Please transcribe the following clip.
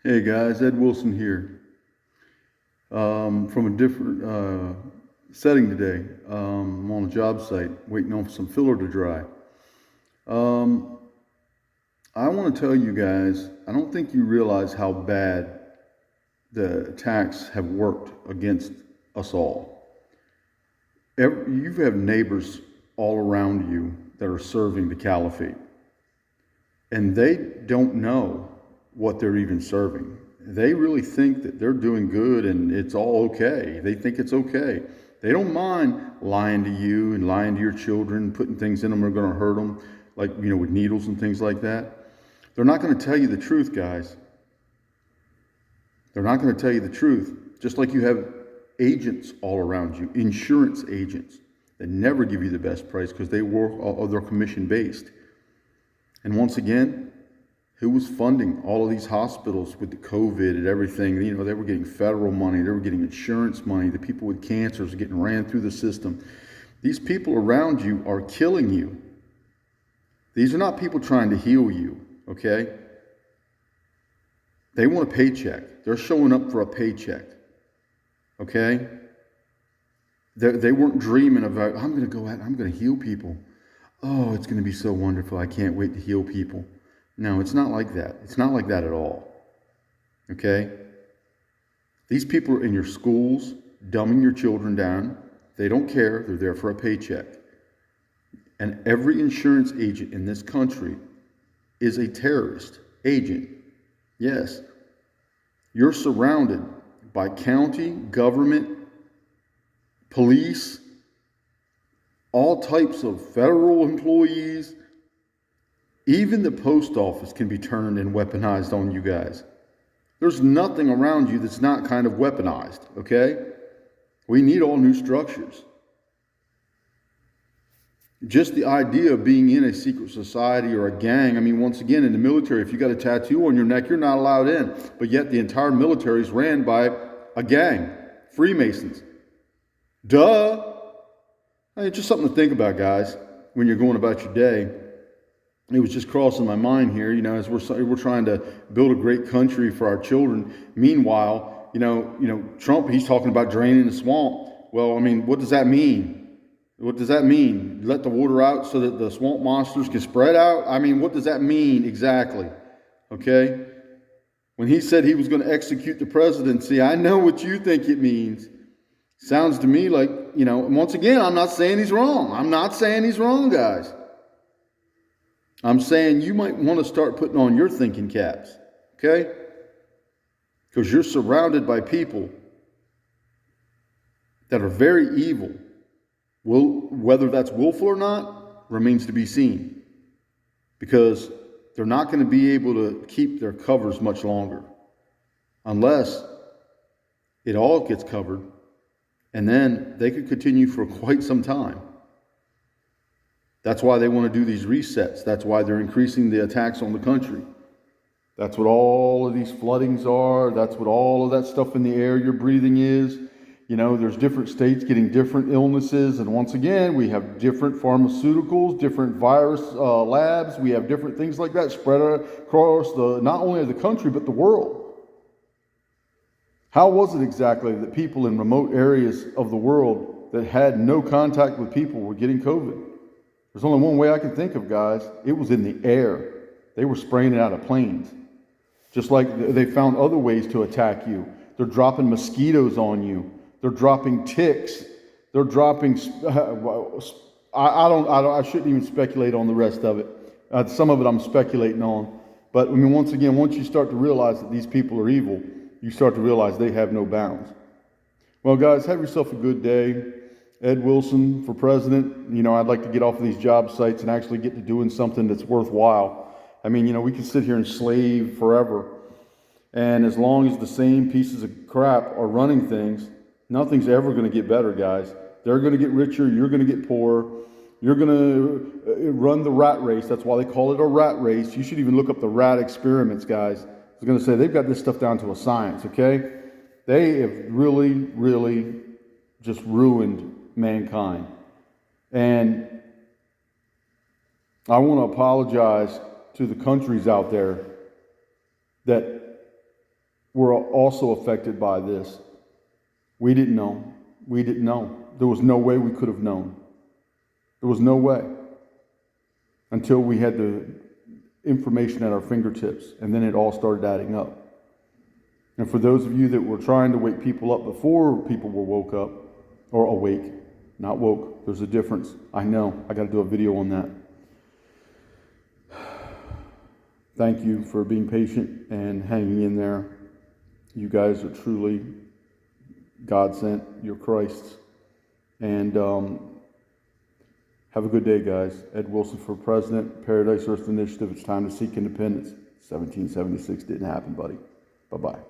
Hey guys, Ed Wilson here. From a different setting today. I'm on a job site waiting on some filler to dry. Um, I want to tell you guys, I don't think you realize how bad the attacks have worked against us all. You have neighbors all around you that are serving the caliphate, and they don't know what they're even serving. They really think that they're doing good and it's all okay. They think it's okay. They don't mind lying to you and lying to your children, putting things in them that are going to hurt them, like, with needles and things like that. They're not going to tell you the truth, guys. They're not going to tell you the truth. Just like you have agents all around you, insurance agents that never give you the best price because they're commission based. And once again, who was funding all of these hospitals with the COVID and everything? They were getting federal money, they were getting insurance money. The people with cancers are getting ran through the system. These people around you are killing you. These are not people trying to heal you, okay? They want a paycheck. They're showing up for a paycheck, okay? They weren't dreaming about, I'm going to go out and I'm going to heal people. Oh, it's going to be so wonderful. I can't wait to heal people. No, it's not like that. It's not like that at all. Okay? These people are in your schools, dumbing your children down. They don't care. They're there for a paycheck. And every insurance agent in this country is a terrorist agent. Yes. You're surrounded by county, government, police, all types of federal employees. Even the post office can be turned and weaponized on you guys. There's nothing around you that's not kind of weaponized, okay? We need all new structures. Just the idea of being in a secret society or a gang, once again, in the military, if you got a tattoo on your neck, you're not allowed in. But yet the entire military is ran by a gang, Freemasons. Duh! It's just something to think about, guys, when you're going about your day. It was just crossing my mind here, as we're trying to build a great country for our children. Meanwhile, Trump, he's talking about draining the swamp. Well, what does that mean? What does that mean? Let the water out so that the swamp monsters can spread out? What does that mean exactly? Okay? When he said he was going to execute the presidency, I know what you think it means. Sounds to me like, once again, I'm not saying he's wrong. I'm not saying he's wrong, guys. I'm saying you might want to start putting on your thinking caps, okay? Because you're surrounded by people that are very evil. Whether that's willful or not remains to be seen, because they're not going to be able to keep their covers much longer unless it all gets covered, and then they could continue for quite some time. That's why they want to do these resets. That's why they're increasing the attacks on the country. That's what all of these floodings are. That's what all of that stuff in the air you're breathing is. There's different states getting different illnesses. And once again, we have different pharmaceuticals, different virus labs. We have different things like that spread across not only the country, but the world. How was it exactly that people in remote areas of the world that had no contact with people were getting COVID? There's only one way I can think of, guys. It was in the air. They were spraying it out of planes. Just like they found other ways to attack you. They're dropping mosquitoes on you. They're dropping ticks. They're dropping, I shouldn't even speculate on the rest of it. Some of it I'm speculating on. But once again, once you start to realize that these people are evil, you start to realize they have no bounds. Well, guys, have yourself a good day. Ed Wilson for president. I'd like to get off of these job sites and actually get to doing something that's worthwhile. We can sit here and slave forever. And as long as the same pieces of crap are running things, nothing's ever going to get better, guys. They're going to get richer. You're going to get poorer. You're going to run the rat race. That's why they call it a rat race. You should even look up the rat experiments, guys. I was going to say, they've got this stuff down to a science, okay? They have really, really just ruined mankind. And I want to apologize to the countries out there that were also affected by this. We didn't know. We didn't know. There was no way we could have known. There was no way until we had the information at our fingertips, and then it all started adding up. And for those of you that were trying to wake people up before people were woke up, or awake, not woke, there's a difference. I know. I got to do a video on that. Thank you for being patient and hanging in there. You guys are truly God sent. You're Christ. And have a good day, guys. Ed Wilson for president. Paradise Earth Initiative. It's time to seek independence. 1776 didn't happen, buddy. Bye-bye.